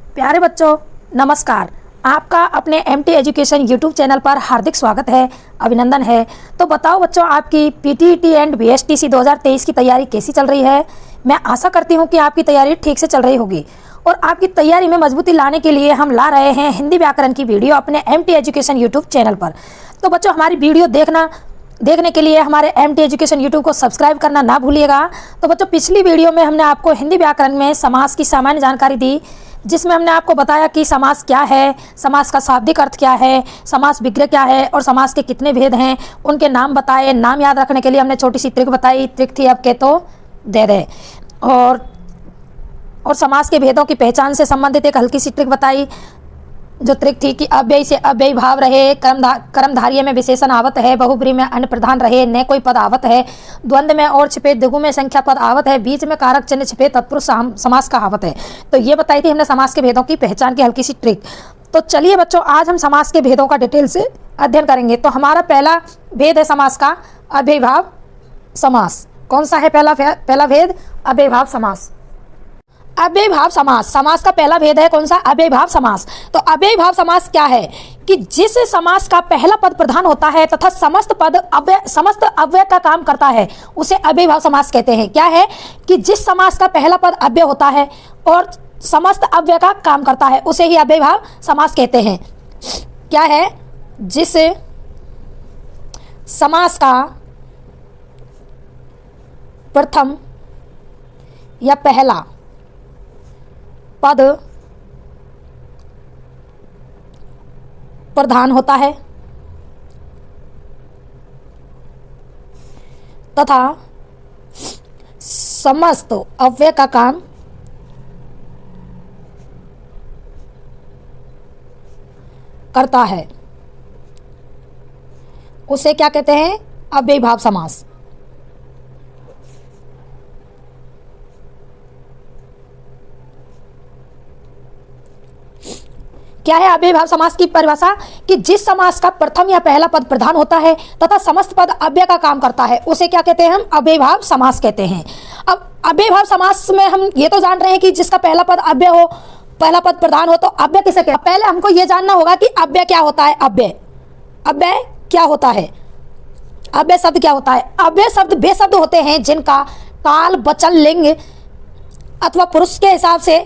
प्यारे बच्चों, नमस्कार। आपका अपने एमटी एजुकेशन यूट्यूब चैनल पर हार्दिक स्वागत है, अभिनंदन है। तो बताओ बच्चों, आपकी पीटीईटी एंड बीएसटीसी 2023 की तैयारी कैसी चल रही है। मैं आशा करती हूँ कि आपकी तैयारी ठीक से चल रही होगी और आपकी तैयारी में मजबूती लाने के लिए हम ला रहे हैं हिंदी व्याकरण की वीडियो अपने एमटी एजुकेशन यूट्यूब चैनल पर। तो बच्चों, हमारी वीडियो देखने के लिए हमारे एमटी एजुकेशन यूट्यूब को सब्सक्राइब करना ना भूलिएगा। तो बच्चों, पिछली वीडियो में हमने आपको हिंदी व्याकरण में समास की सामान्य जानकारी दी, जिसमें हमने आपको बताया कि समास क्या है, समास का शाब्दिक अर्थ क्या है, समास विग्रह क्या है और समास के कितने भेद हैं, उनके नाम बताए। नाम याद रखने के लिए हमने छोटी सी ट्रिक बताई, ट्रिक थी अब के तो दे दे। और समास के भेदों की पहचान से संबंधित एक हल्की सी ट्रिक बताई, जो ट्रिक थी कि अव्यय से अव्ययी भाव रहे, कर्मधारय में विशेषण आवत है, बहुब्रीहि में अन्य प्रधान रहे, न कोई पद आवत है, द्वंद्व में और छिपे, द्विगु में संख्या पद आवत है, बीच में कारक चिन्ह छिपे, तत्पुरुष समास का आवत है। तो ये बताई थी हमने समास के भेदों की पहचान की हल्की सी ट्रिक। तो चलिए बच्चों, आज हम समास के भेदों का डिटेल से अध्ययन करेंगे। तो हमारा पहला भेद है समास का अव्ययी भाव समास। कौन सा है पहला भेद? अव्ययी भाव समास। अव्ययी भाव समास, समास का पहला भेद है कौन सा? अव्ययी भाव समास। तो अव्ययी भाव समास क्या है कि जिस समास का पहला पद प्रधान होता है तथा समस्त अव्यय का काम करता है, उसे अव्ययी भाव समास कहते हैं। क्या है कि जिस समास का पहला पद अव्यय होता है और समस्त अव्यय का काम करता है, उसे ही अव्ययी भाव समास कहते हैं। क्या है? जिस समास का प्रथम या पहला पद प्रधान होता है तथा समस्त अव्यय का काम करता है, उसे क्या कहते हैं? अव्ययी भाव समास। क्या है अव्ययी भाव समास की परिभाषा? कि जिस समास का प्रथम या पहला पद प्रधान होता है तथा समस्त पद अव्यय का काम करता है, उसे क्या कहते हैं? हम अव्ययी भाव समास कहते हैं। अब अव्ययी भाव समास में हम ये तो जान रहे हैं कि जिसका पहला पद अव्यय हो, पहला पद प्रधान हो, तो अव्यय किसे कहते हैं? पहले हमको ये जानना होगा कि अव्यय क्या होता है। अव्यय क्या होता है? अव्यय शब्द क्या होता है? अव्यय शब्द वे शब्द होते हैं जिनका काल, वचन, लिंग अथवा पुरुष के हिसाब से।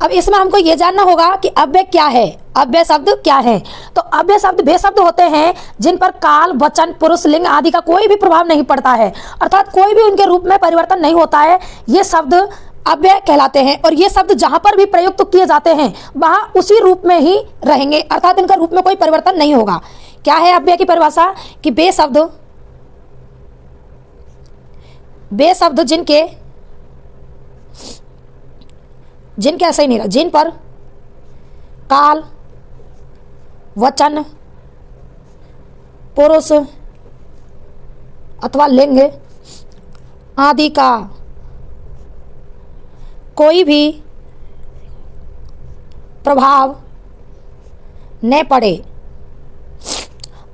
अब इसमें हमको ये जानना होगा कि अव्यय क्या है, अव्यय शब्द क्या है। तो अव्यय शब्द वे शब्द होते हैं जिन पर काल, वचन, पुरुष, लिंग आदि का कोई भी प्रभाव नहीं पड़ता है, अर्थात कोई भी उनके रूप में परिवर्तन नहीं होता है। ये शब्द अव्यय कहलाते हैं और ये शब्द जहां पर भी प्रयुक्त किए जाते हैं वहां उसी रूप में ही रहेंगे, अर्थात इनका रूप में कोई परिवर्तन नहीं होगा। क्या है अव्यय की परिभाषा? कि वे शब्द जिनके ऐसा ही नहीं रहा, जिन पर काल, वचन, पुरुष अथवा लिंग आदि का कोई भी प्रभाव न पड़े,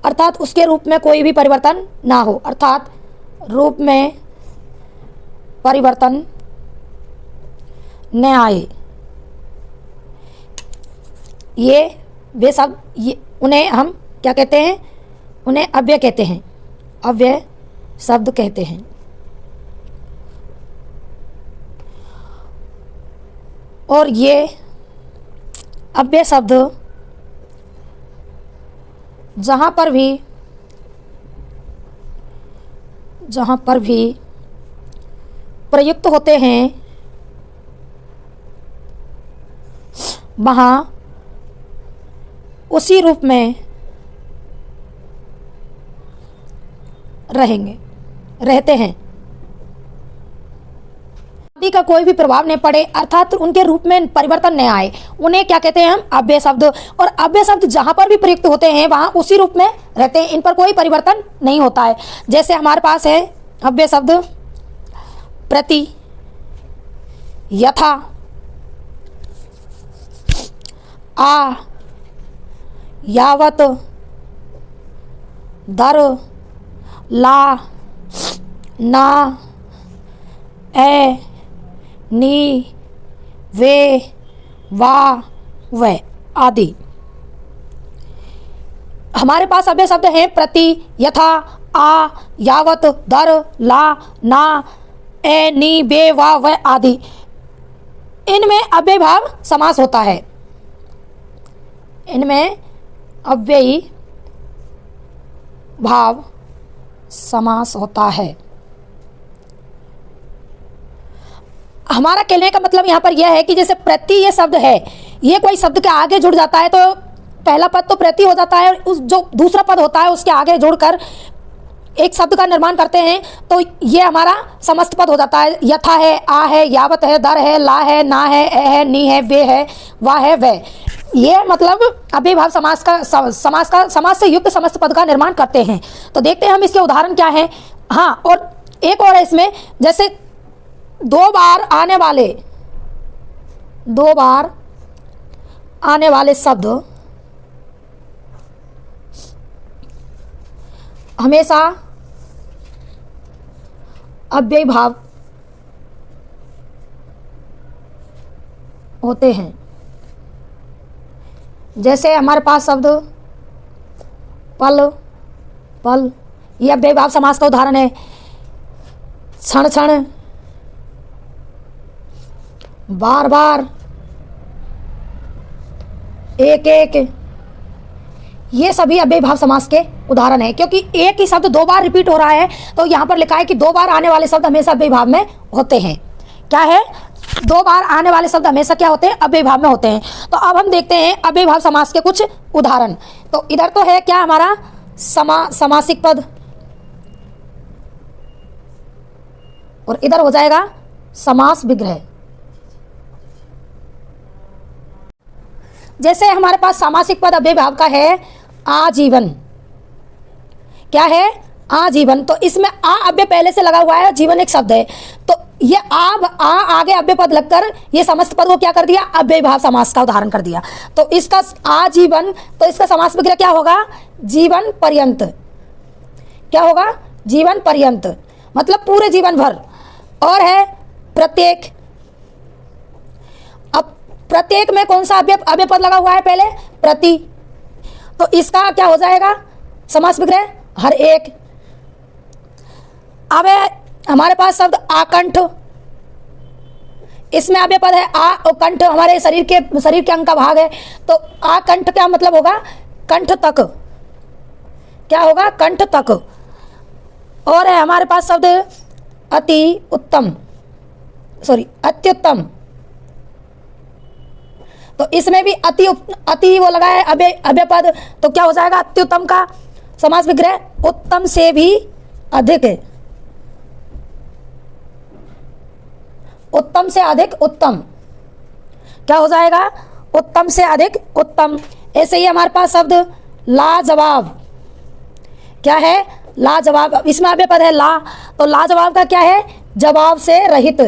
अर्थात उसके रूप में कोई भी परिवर्तन ना हो, अर्थात रूप में परिवर्तन न आए, ये वे शब्द, उन्हें हम क्या कहते हैं? उन्हें अव्यय कहते हैं, अव्यय शब्द कहते हैं। और ये अव्यय शब्द जहाँ पर भी प्रयुक्त होते हैं वहाँ उसी रूप में रहते हैं, आदि का कोई भी प्रभाव नहीं पड़े, अर्थात उनके रूप में परिवर्तन न आए, उन्हें क्या कहते हैं? हम अव्यय शब्द। और अव्यय शब्द जहां पर भी प्रयुक्त होते हैं वहां उसी रूप में रहते हैं, इन पर कोई परिवर्तन नहीं होता है। जैसे हमारे पास है अव्यय शब्द प्रति, यथा, आ, यावत, दर, ला, ना, ए, नी, वे, वा, वह आदि। हमारे पास अव्यय शब्द हैं प्रति, यथा, आ, यावत, दर, ला, ना, ए, नी, बे, वा, वह आदि। इनमें अव्ययी भाव समास होता है। इनमें अव्ययी भाव समास होता है। हमारा कहने का मतलब यहाँ पर यह है कि जैसे प्रति ये शब्द है, ये कोई शब्द के आगे जुड़ जाता है तो पहला पद तो प्रति हो जाता है, उस जो दूसरा पद होता है उसके आगे जुड़कर एक शब्द का निर्माण करते हैं तो ये हमारा समस्त पद हो जाता है। यथा है, आ है, यावत है, दर है, ला है, ना है, ए है, नी है, वे है, वा है, वह। ये मतलब अव्ययी भाव समास से युक्त समस्त पद का निर्माण करते हैं। तो देखते हैं हम इसके उदाहरण क्या हैं। हाँ, और एक और है इसमें, जैसे दो बार आने वाले शब्द हमेशा अव्ययी भाव होते हैं। जैसे हमारे पास शब्द पल, यह अव्ययी भाव समास का उदाहरण है। क्षण, बार, एक, ये सभी अव्ययी भाव समास के उदाहरण है। क्योंकि एक ही शब्द दो बार रिपीट हो रहा है तो यहाँ पर लिखा है कि दो बार आने वाले शब्द हमेशा अव्ययी भाव में होते हैं। क्या है? दो बार आने वाले शब्द हमेशा क्या होते हैं? अव्ययी भाव में होते हैं। तो अब हम देखते हैं अव्ययी भाव समास के कुछ उदाहरण। तो इधर तो है क्या हमारा समासिक पद, और इधर हो जाएगा समास विग्रह। जैसे हमारे पास सामासिक पद अव्ययी भाव का है आजीवन। क्या है? आजीवन। तो इसमें आ अव्यय पहले से लगा हुआ है, जीवन एक शब्द है, तो ये आ आगे अव्यय पद लगकर ये समस्त पद को क्या कर दिया? अव्ययी भाव समास का उदाहरण कर दिया। तो इसका आजीवन, तो इसका समास विग्रह क्या होगा? जीवन पर्यंत। क्या होगा? जीवन पर्यंत, मतलब पूरे जीवन भर। और है प्रत्येक। अब प्रत्येक में कौन सा अव्यय पद लगा हुआ है? पहले प्रति, तो इसका क्या हो जाएगा समास विग्रह? हर एक। अब हमारे पास शब्द आकंठ, इसमें अव्यय पद है आ और कंठ हमारे शरीर के अंग का भाग है, तो आकंठ क्या मतलब होगा? कंठ तक। क्या होगा? कंठ तक। और है हमारे पास शब्द अत्युत्तम, तो इसमें भी अति वो लगा है अव्यय पद, तो क्या हो जाएगा? अत्युत्तम का समास विग्रह उत्तम से भी अधिक। उत्तम से अधिक उत्तम। क्या हो जाएगा? उत्तम से अधिक उत्तम। ऐसे ही हमारे पास शब्द लाजवाब। क्या है? लाजवाब। इसमें अव्यय पद है ला, तो लाजवाब का क्या है? जवाब से रहित।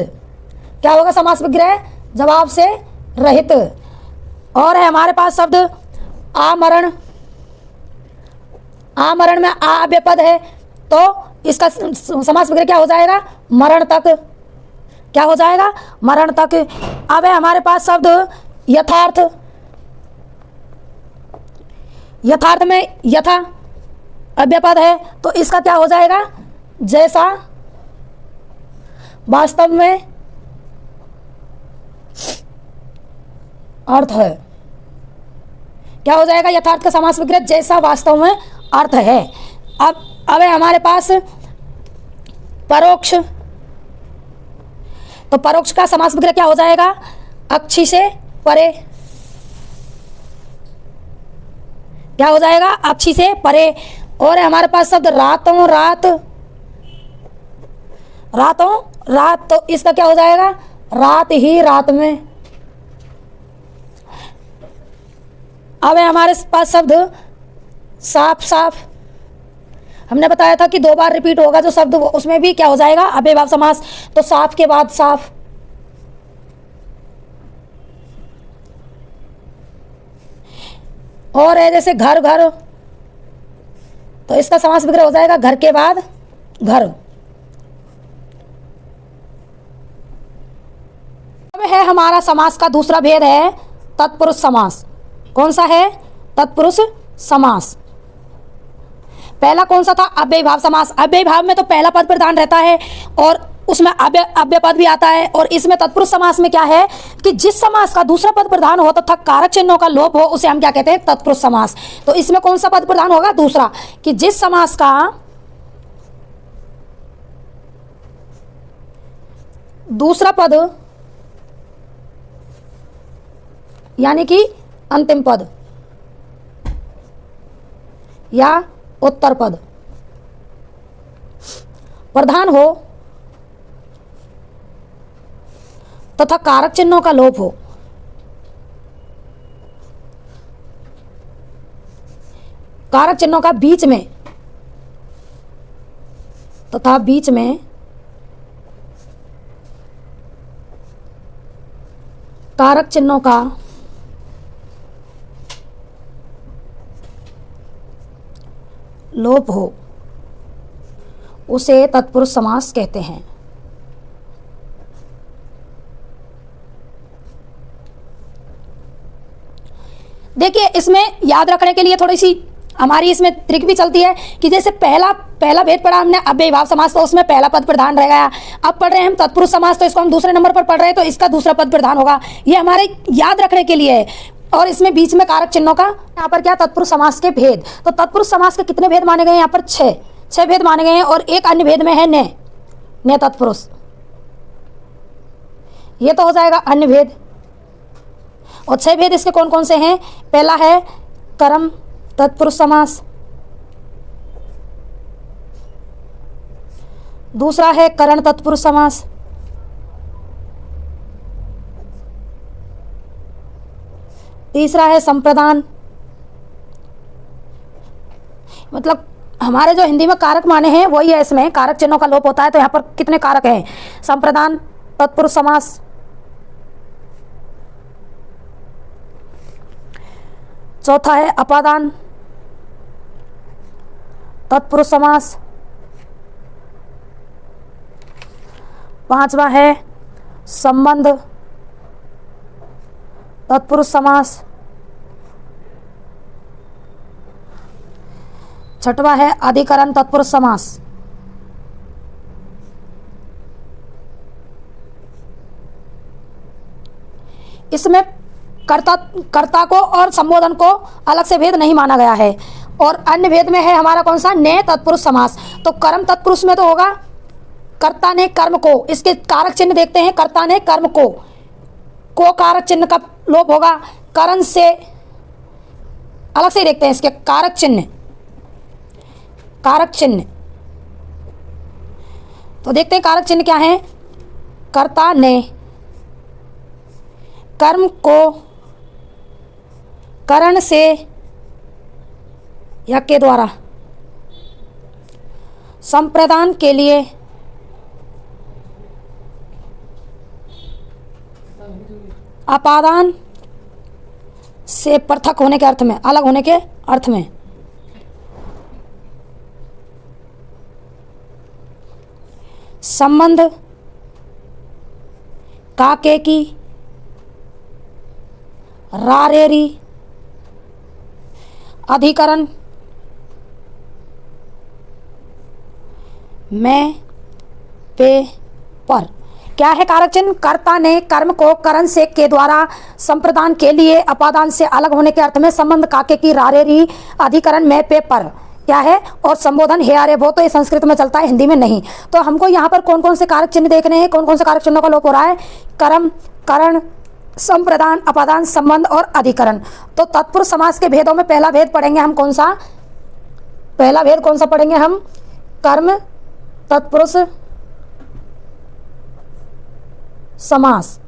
क्या होगा समास विग्रह? जवाब से रहित। और है हमारे पास शब्द आमरण। आमरण में आ अव्यय पद है, तो इसका समास विग्रह क्या हो जाएगा? मरण तक। क्या हो जाएगा? मरण तक। अब है हमारे पास शब्द यथार्थ। यथार्थ में यथा अव्यय पद है, तो इसका क्या हो जाएगा? जैसा वास्तव में अर्थ है। क्या हो जाएगा? यथार्थ का समास विग्रह जैसा वास्तव में अर्थ है। अब है हमारे पास परोक्ष, तो परोक्ष का समास विग्रह क्या हो जाएगा? अक्षी से परे। क्या हो जाएगा? अक्षी से परे। और है हमारे पास शब्द रातों रात। तो इसका क्या हो जाएगा? रात ही रात में। अब है हमारे पास शब्द साफ। हमने बताया था कि दो बार रिपीट होगा जो शब्द, उसमें भी क्या हो जाएगा? अव्ययी भाव समास। तो साफ के बाद साफ। और है जैसे घर, तो इसका समास विग्रह हो जाएगा घर के बाद घर। अब है हमारा समास का दूसरा भेद है तत्पुरुष समास। कौन सा है? तत्पुरुष समास। पहला कौन सा था? अव्ययी भाव समास। अव्ययी भाव में तो पहला पद प्रधान रहता है और उसमें अव्यय पद भी आता है। और इसमें तत्पुरुष समास में क्या है कि जिस समास का दूसरा पद प्रधान हो तथा कारक चिन्हों का लोप हो उसे हम क्या कहते हैं? तत्पुरुष समास। तो इसमें कौन सा पद प्रधान होगा? दूसरा। कि जिस समास का दूसरा पद यानी कि अंतिम पद या उत्तर पद प्रधान हो तथा कारक चिन्हों का लोप हो। कारक चिन्हों का बीच में तथा बीच में कारक चिन्हों का लोप हो उसे तत्पुरुष समास कहते हैं। देखिए, इसमें याद रखने के लिए थोड़ी सी हमारी इसमें ट्रिक भी चलती है कि जैसे पहला भेद पढ़ा हमने अव्ययी भाव समास, तो उसमें पहला पद प्रधान रह गया। अब पढ़ रहे हैं हम तत्पुरुष समास, तो इसको हम दूसरे नंबर पर पढ़ रहे हैं, तो इसका दूसरा पद प्रधान होगा। ये हमारे याद रखने के लिए है। और इसमें बीच में कारक चिन्हों का यहाँ पर क्या? तत्पुरुष समास के भेद। तो तत्पुरुष समास के कितने भेद माने गए? यहाँ पर छह भेद माने गए हैं। और एक अन्य भेद में है ने तत्पुरुष। ये तो हो जाएगा अन्य भेद। और 6 भेद इसके कौन कौन से हैं? पहला है कर्म तत्पुरुष समास, दूसरा है करण तत्पुरुष समास, तीसरा है संप्रदान। मतलब हमारे जो हिंदी में कारक माने हैं वही है, इसमें कारक चिन्हों का लोप होता है। तो यहाँ पर कितने कारक हैं? संप्रदान तत्पुरुष समास, चौथा है अपादान तत्पुरुष समास, पांचवा है संबंध तत्पुरुष समास, छठवा है अधिकरण तत्पुरुष समास। इसमें कर्ता को और संबोधन को अलग से भेद नहीं माना गया है। और अन्य भेद में है हमारा कौन सा? ने तत्पुरुष समास। तो कर्म तत्पुरुष में तो होगा कर्ता ने कर्म को, इसके कारक चिन्ह देखते हैं। कर्ता ने कर्म को कारक चिन्ह का लोप होगा। करण से अलग से देखते हैं इसके कारक चिन्ह। तो देखते हैं कारक चिन्ह क्या है। कर्ता ने कर्म को करण से या के द्वारा संप्रदान के लिए अपादान से पृथक होने के अर्थ में, अलग होने के अर्थ में, संबंध काके की रारेरी अधिकरण में पे पर। क्या है कारक चिन्ह? कर्ता ने कर्म को करण से के द्वारा संप्रदान के लिए अपादान से अलग होने के अर्थ में, संबंध काके की रारेरी अधिकरण में पे पर क्या है, और संबोधन हे आरे वो। तो ये संस्कृत में चलता है, हिंदी में नहीं। तो हमको यहाँ पर कौन कौन से कारक चिन्ह देखने हैं, कौन कौन से कारक चिन्हों का लोप हो रहा है? कर्म, करण, संप्रदान, अपादान, संबंध और अधिकरण। तो तत्पुरुष समास के भेदों में पहला भेद पढ़ेंगे हम कौन सा? पहला भेद कौन सा पढ़ेंगे हम? कर्म तत्पुरुष समास।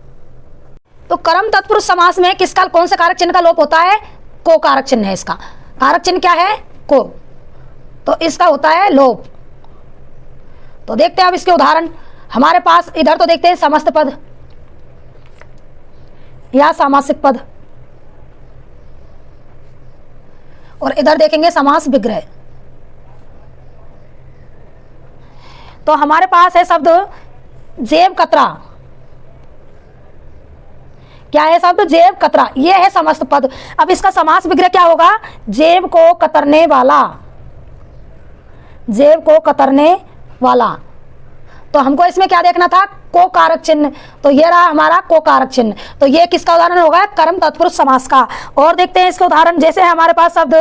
तो कर्म तत्पुरुष समास में किसका, कौन से कारक चिन्ह का लोप होता है? को कारक चिन्ह है इसका। कारक चिन्ह क्या है? को। तो इसका होता है लोप। तो देखते हैं अब इसके उदाहरण। हमारे पास इधर तो देखते हैं समस्त पद या सामासिक पद, और इधर देखेंगे समास विग्रह। तो हमारे पास है शब्द जेब कतरा। क्या है शब्द? जेब कतरा। ये है समस्त पद। अब इसका समास विग्रह क्या होगा? जेब को कतरने वाला, जेब को कतरने वाला। तो हमको इसमें क्या देखना था? को कारक चिन्ह। तो ये रहा हमारा को कारक चिन्ह। तो ये किसका उदाहरण होगा? कर्म तत्पुरुष समास का। और देखते हैं इसके उदाहरण। जैसे है हमारे पास शब्द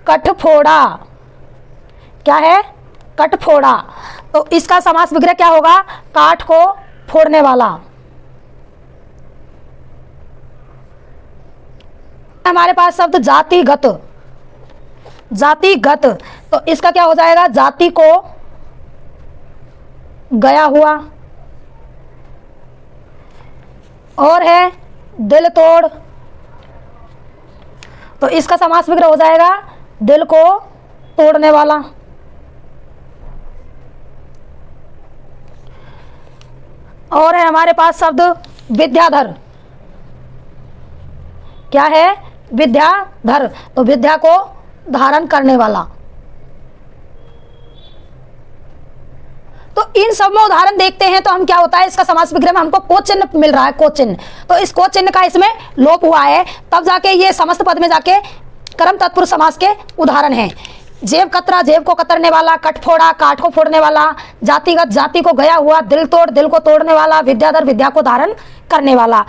कठफोड़ा। क्या है? कठफोड़ा। तो इसका समास विग्रह क्या होगा? काठ को फोड़ने वाला। हमारे पास शब्द जातिगत। जातिगत। तो इसका क्या हो जाएगा? जाति को गया हुआ। और है दिल तोड़। तो इसका समास विग्रह हो जाएगा दिल को तोड़ने वाला। और है हमारे पास शब्द विद्याधर। क्या है? विद्याधर। तो विद्या को धारण करने वाला। तो इन सब में उदाहरण देखते हैं तो हम क्या होता है, इसका समास विग्रह में हमको को चिन्ह मिल रहा है, को चिन्ह। तो इस को चिन्ह का इसमें लोप हुआ है, तब जाके ये समस्त पद में जाके कर्म तत्पुरुष समास के उदाहरण हैं। जेब कतरा, जेब को कतरने वाला। कठफोड़ा, काठ को फोड़ने वाला। जातिगत, जाति को गया हुआ। दिल तोड़, दिल को तोड़ने वाला। विद्याधर, विद्या को धारण करने वाला।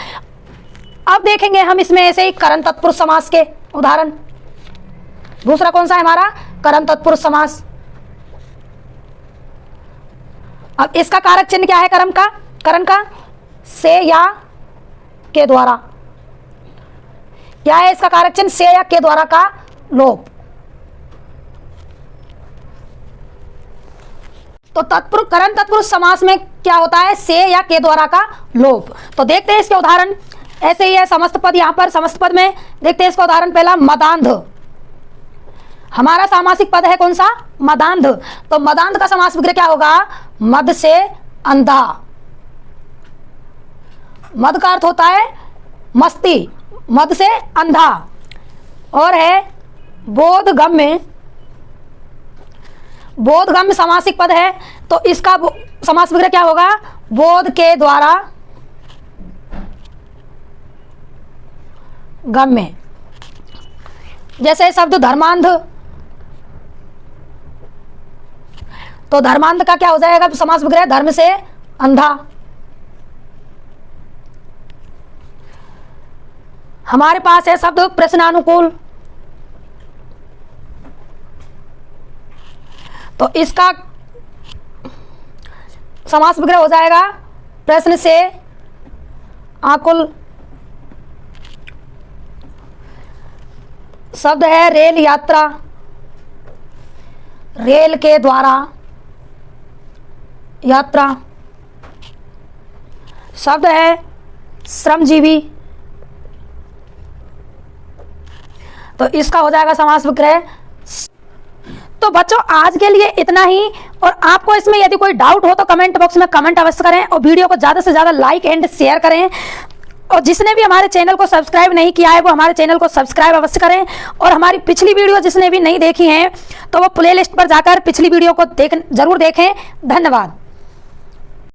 अब देखेंगे हम इसमें ऐसे ही कर्म तत्पुरुष समास के उदाहरण। दूसरा कौन सा है हमारा? कर्म तत्पुरुष समास। अब इसका कारक चिन्ह क्या है? कर्म का, करण का? से या के द्वारा। क्या है इसका कारक चिन्ह? से या के द्वारा का लोप। तो तत्पुरुष, करण तत्पुरुष समास में क्या होता है? से या के द्वारा का लोप। तो देखते हैं इसके उदाहरण। ऐसे ही है समस्त पद। यहां पर समस्त पद में देखते हैं इसका उदाहरण। पहला मदांध। हमारा सामासिक पद है कौन सा? मदांध। तो मदांध का समास विग्रह क्या होगा? मद से अंधा। मद का अर्थ होता है मस्ती, मद से अंधा। और है बोधगम्य। बोधगम्य सामासिक पद है, तो इसका समास विग्रह क्या होगा? बोध के द्वारा गम्य। जैसे शब्द धर्मांध। तो धर्मांध का क्या हो जाएगा समास विग्रह? धर्म से अंधा। हमारे पास है शब्द प्रश्नानुकूल। तो इसका समास विग्रह हो जाएगा प्रश्न से आकुल। शब्द है रेल यात्रा। रेल के द्वारा यात्रा। शब्द है श्रमजीवी। तो इसका हो जाएगा समास विग्रह। तो बच्चों आज के लिए इतना ही। और आपको इसमें यदि कोई डाउट हो तो कमेंट बॉक्स में कमेंट अवश्य करें और वीडियो को ज़्यादा से ज़्यादा लाइक एंड शेयर करें। और जिसने भी हमारे चैनल को सब्सक्राइब नहीं किया है वो हमारे चैनल को सब्सक्राइब अवश्य करें। और हमारी पिछली वीडियो जिसने भी नहीं देखी है तो वो प्लेलिस्ट पर जाकर पिछली वीडियो को जरूर देखें। धन्यवाद।